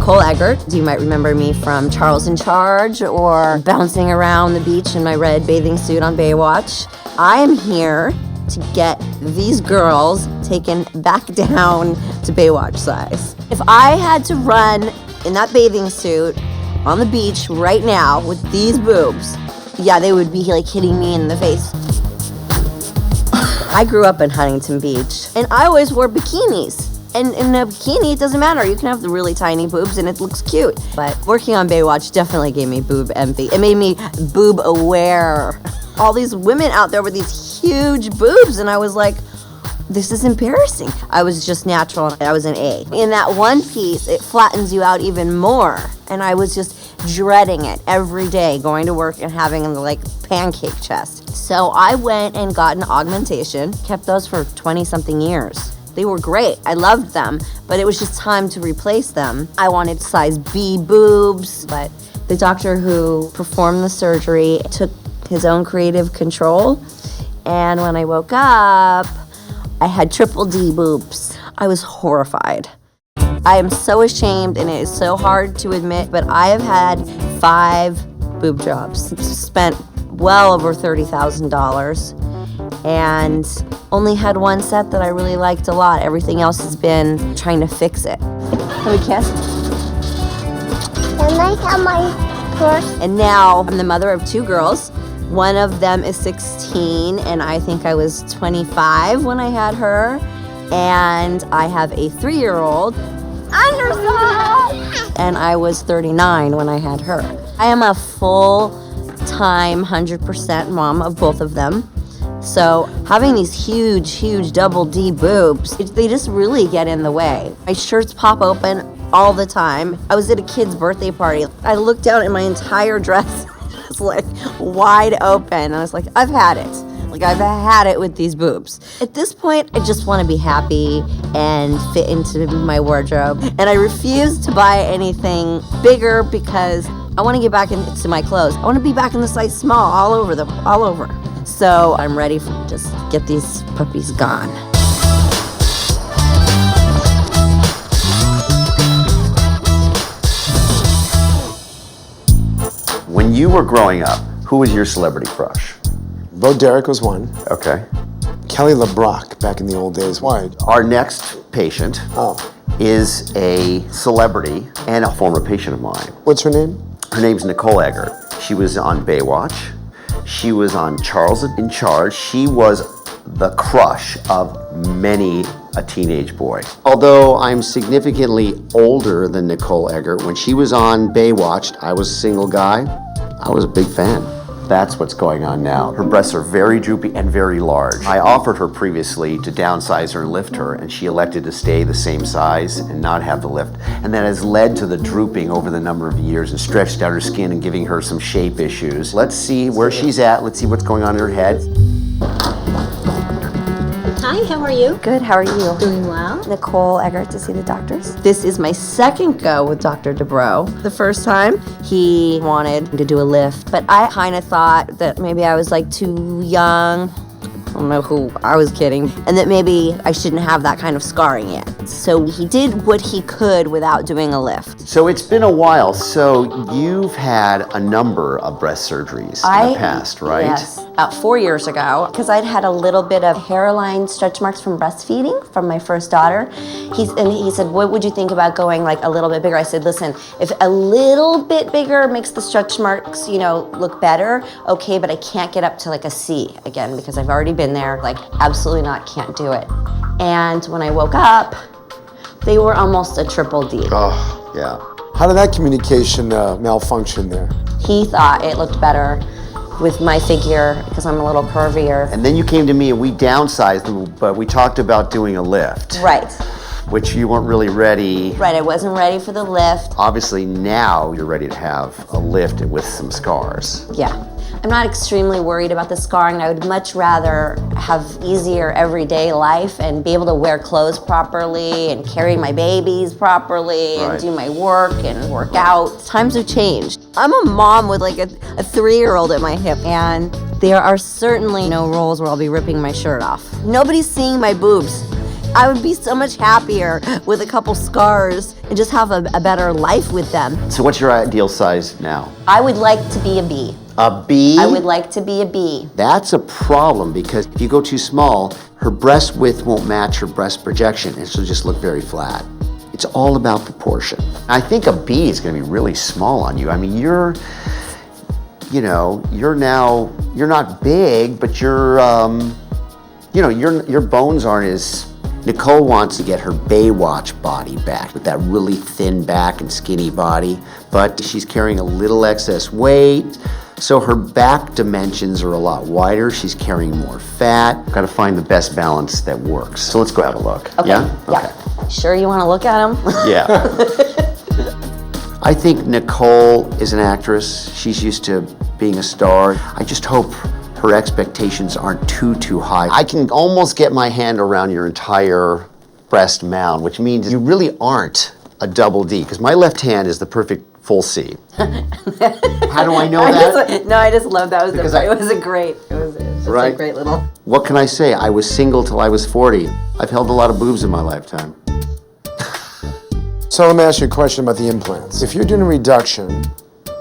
Nicole Eggert. You might remember me from Charles in Charge or bouncing around the beach in my red bathing suit on Baywatch. I am here to get these girls taken back down to Baywatch size. If I had to run in that bathing suit on the beach right now with these boobs, yeah, they would be like hitting me in the face. I grew up in Huntington Beach, and I always wore bikinis. And in a bikini, it doesn't matter. You can have the really tiny boobs and it looks cute. But working on Baywatch definitely gave me boob envy. It made me boob aware. All these women out there with these huge boobs, and I was like, this is embarrassing. I was just natural, I was an A. In that one piece, it flattens you out even more. And I was just dreading it every day, going to work and having like pancake chest. So I went and got an augmentation, kept those for 20-something years. They were great, I loved them, but it was just time to replace them. I wanted size B boobs, but the doctor who performed the surgery took his own creative control, and when I woke up, I had triple D boobs. I was horrified. I am so ashamed, and it is so hard to admit, but I have had 5 boob jobs, spent well over $30,000, and only had one set that I really liked a lot. Everything else has been trying to fix it. Can we kiss? Can I have my purse? And now I'm the mother of 2 girls. One of them is 16, and I think I was 25 when I had her. And I have a 3-year-old, undersize, and I was 39 when I had her. I am a full-time 100% mom of both of them. So having these huge double D boobs, they just really get in the way. My shirts pop open all the time. I was at a kid's birthday party. I looked down and my entire dress was like wide open. And I was like, I've had it. Like, I've had it with these boobs. At this point, I just want to be happy and fit into my wardrobe. And I refuse to buy anything bigger because I want to get back into my clothes. I want to be back in the size small all over. So I'm ready to just get these puppies gone. When you were growing up, who was your celebrity crush? Bo Derek was one. Okay. Kelly LeBrock back in the old days. Why? Our next patient is a celebrity and a former patient of mine. What's her name? Her name's Nicole Eggert. She was on Baywatch. She was on Charles in Charge. She was the crush of many a teenage boy. Although I'm significantly older than Nicole Eggert, when she was on Baywatch, I was a single guy. I was a big fan. That's what's going on now. Her breasts are very droopy and very large. I offered her previously to downsize her and lift her, and she elected to stay the same size and not have the lift. And that has led to the drooping over the number of years and stretched out her skin and giving her some shape issues. Let's see where she's at. Let's see what's going on in her head. Hi, how are you? Good, how are you? Doing well. Nicole Eggert to see the doctors. This is my second go with Dr. Dubrow. The first time, he wanted to do a lift, but I kind of thought that maybe I was like too young. I don't know who I was kidding, and that maybe I shouldn't have that kind of scarring yet. So he did what he could without doing a lift. So it's been a while. So you've had a number of breast surgeries in the past, right? Yes, about 4 years ago, because I'd had a little bit of hairline stretch marks from breastfeeding from my first daughter. He said, what would you think about going like a little bit bigger? I said, listen, if a little bit bigger makes the stretch marks, look better, okay, but I can't get up to like a C again because I've already been there, like absolutely not, can't do it. And when I woke up, they were almost a triple D. Oh, yeah. How did that communication malfunction there? He thought it looked better with my figure because I'm a little curvier. And then you came to me and we downsized, but we talked about doing a lift. Right. Which you weren't really ready. Right, I wasn't ready for the lift. Obviously now you're ready to have a lift with some scars. Yeah. I'm not extremely worried about the scarring. I would much rather have easier everyday life and be able to wear clothes properly and carry my babies properly and do my work and work out. Times have changed. I'm a mom with like a 3-year-old at my hip, and there are certainly no roles where I'll be ripping my shirt off. Nobody's seeing my boobs. I would be so much happier with a couple scars and just have a better life with them. So what's your ideal size now? I would like to be a B. A B? I would like to be a B. That's a problem because if you go too small, her breast width won't match her breast projection and she'll just look very flat. It's all about proportion. I think a B is gonna be really small on you. I mean, you're not big, but your bones aren't as, Nicole wants to get her Baywatch body back with that really thin back and skinny body, but she's carrying a little excess weight, so her back dimensions are a lot wider. She's carrying more fat. Got to find the best balance that works. So let's go have a look. Okay. Yeah? Okay. Sure you want to look at them? Yeah. I think Nicole is an actress. She's used to being a star. I just hope her expectations aren't too high. I can almost get my hand around your entire breast mound, which means you really aren't a double D, because my left hand is the perfect full C. How do I know that? I just love that. It was a great little. What can I say? I was single till I was 40. I've held a lot of boobs in my lifetime. So let me ask you a question about the implants. If you're doing a reduction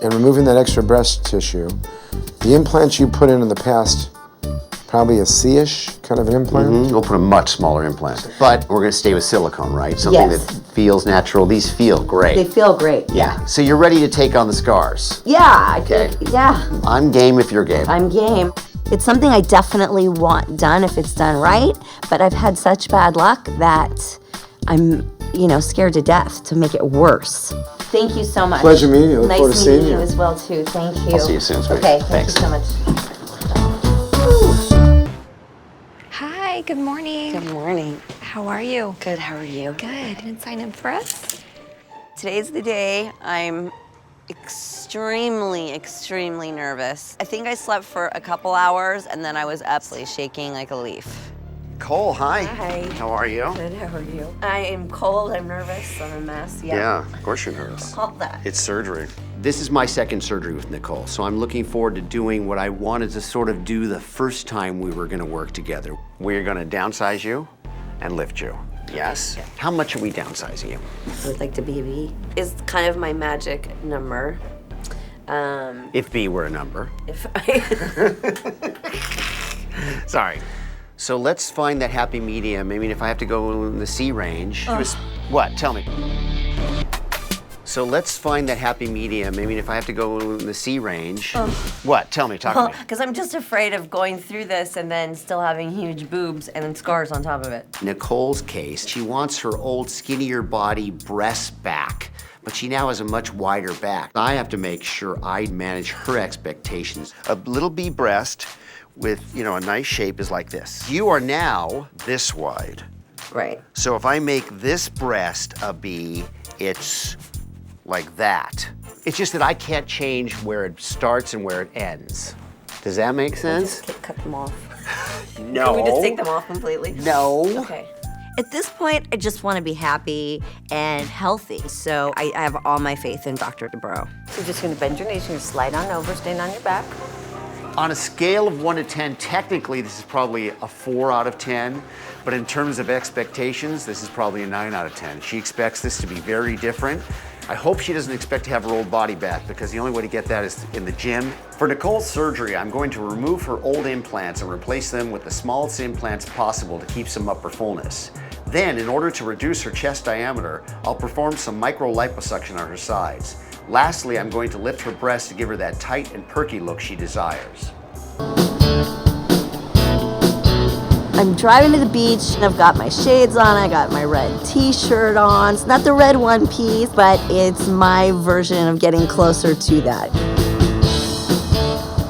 and removing that extra breast tissue, the implants you put in the past, probably a C-ish kind of an implant? We'll put a much smaller implant. But we're going to stay with silicone, right? Something Yes. that feels natural. These feel great. They feel great. Yeah. So you're ready to take on the scars. Yeah. Okay. Yeah. I'm game if you're game. I'm game. It's something I definitely want done if it's done right, but I've had such bad luck that I'm, scared to death to make it worse. Thank you so much. Pleasure meeting you. Look forward to Nice seeing meeting you. you as well, too. Thank you. I'll see you soon, sweetie. Okay, Thanks. thank you so much. Hi, good morning. Good morning. How are you? Good, how are you? Good. You didn't sign in for us? Today's the day. I'm extremely nervous. I think I slept for a couple hours and then I was absolutely shaking like a leaf. Cole, hi. Hi. How are you? Good, how are you? I am cold, I'm nervous, I'm a mess. Yeah, of course you're nervous. All that. It's surgery. This is my second surgery with Nicole, so I'm looking forward to doing what I wanted to sort of do the first time we were gonna work together. We're gonna downsize you and lift you. Yes? How much are we downsizing you? I would like to be a B. Is kind of my magic number. If B were a number. If I Sorry. So let's find that happy medium. I mean, if I have to go in the C range. What? Tell me. So let's find that happy medium. I mean, if I have to go in the C range. What? Tell me, talk to me. Because I'm just afraid of going through this and then still having huge boobs and then scars on top of it. Nicole's case, she wants her old skinnier body breasts back, but she now has a much wider back. I have to make sure I manage her expectations. A little B breast with, a nice shape is like this. You are now this wide. Right. So if I make this breast a B, it's like that. It's just that I can't change where it starts and where it ends. Does that make sense? Just cut them off. No. Can we just take them off completely? No. Okay. At this point, I just want to be happy and healthy. So I have all my faith in Dr. Dubrow. You're just gonna bend your knees, you're gonna slide on over, stand on your back. On a scale of 1 to 10, technically this is probably a 4 out of 10, but in terms of expectations, this is probably a 9 out of 10. She expects this to be very different. I hope she doesn't expect to have her old body back because the only way to get that is in the gym. For Nicole's surgery, I'm going to remove her old implants and replace them with the smallest implants possible to keep some upper fullness. Then, in order to reduce her chest diameter, I'll perform some micro-liposuction on her sides. Lastly, I'm going to lift her breast to give her that tight and perky look she desires. I'm driving to the beach and I've got my shades on, I got my red t-shirt on. It's not the red one piece, but it's my version of getting closer to that.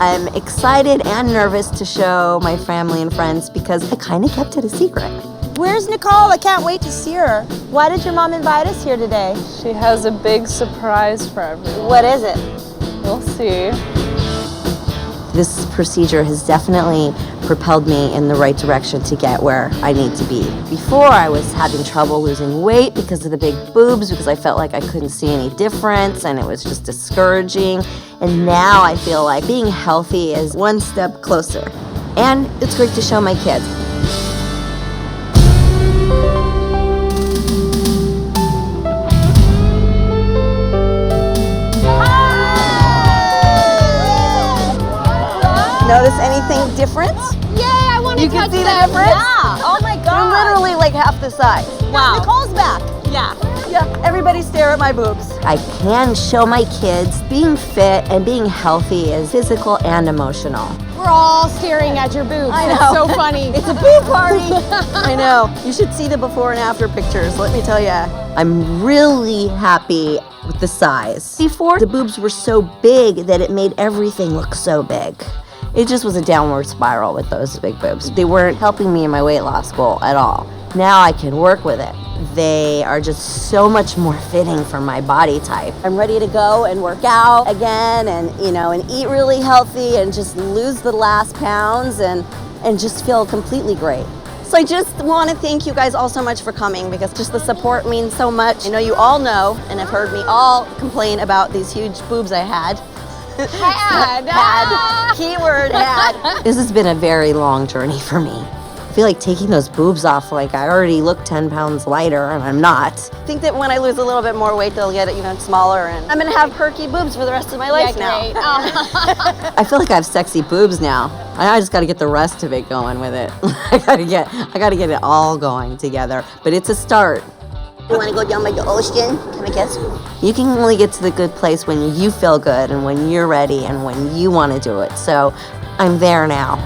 I'm excited and nervous to show my family and friends because I kind of kept it a secret. Where's Nicole? I can't wait to see her. Why did your mom invite us here today? She has a big surprise for everyone. What is it? You'll see. This procedure has definitely propelled me in the right direction to get where I need to be. Before, I was having trouble losing weight because of the big boobs, because I felt like I couldn't see any difference and it was just discouraging. And now I feel like being healthy is one step closer. And it's great to show my kids. Notice anything different? Yay, I want to You touch can see the them. difference? Yeah. Oh my They're God. literally like half the size. Wow. Nicole's back. Yeah. Yeah, everybody stare at my boobs. I can show my kids being fit and being healthy is physical and emotional. We're all staring at your boobs. I It's know. so funny. It's a boob party. I know. You should see the before and after pictures, let me tell you. I'm really happy with the size. Before, the boobs were so big that it made everything look so big. It just was a downward spiral with those big boobs. They weren't helping me in my weight loss goal at all. Now I can work with it. They are just so much more fitting for my body type. I'm ready to go and work out again and eat really healthy and just lose the last pounds and just feel completely great. So I just want to thank you guys all so much for coming because just the support means so much. I know you all know and have heard me all complain about these huge boobs I had. Had. Keyword had. This has been a very long journey for me. I feel like taking those boobs off, like I already look 10 pounds lighter and I'm not. I think that when I lose a little bit more weight, they'll get smaller and I'm gonna have perky boobs for the rest of my life now. Great. Oh. I feel like I have sexy boobs now. I just gotta get the rest of it going with it. I gotta get it all going together, but it's a start. You wanna go down by the ocean? Can I guess? You can only get to the good place when you feel good and when you're ready and when you wanna do it. So I'm there now.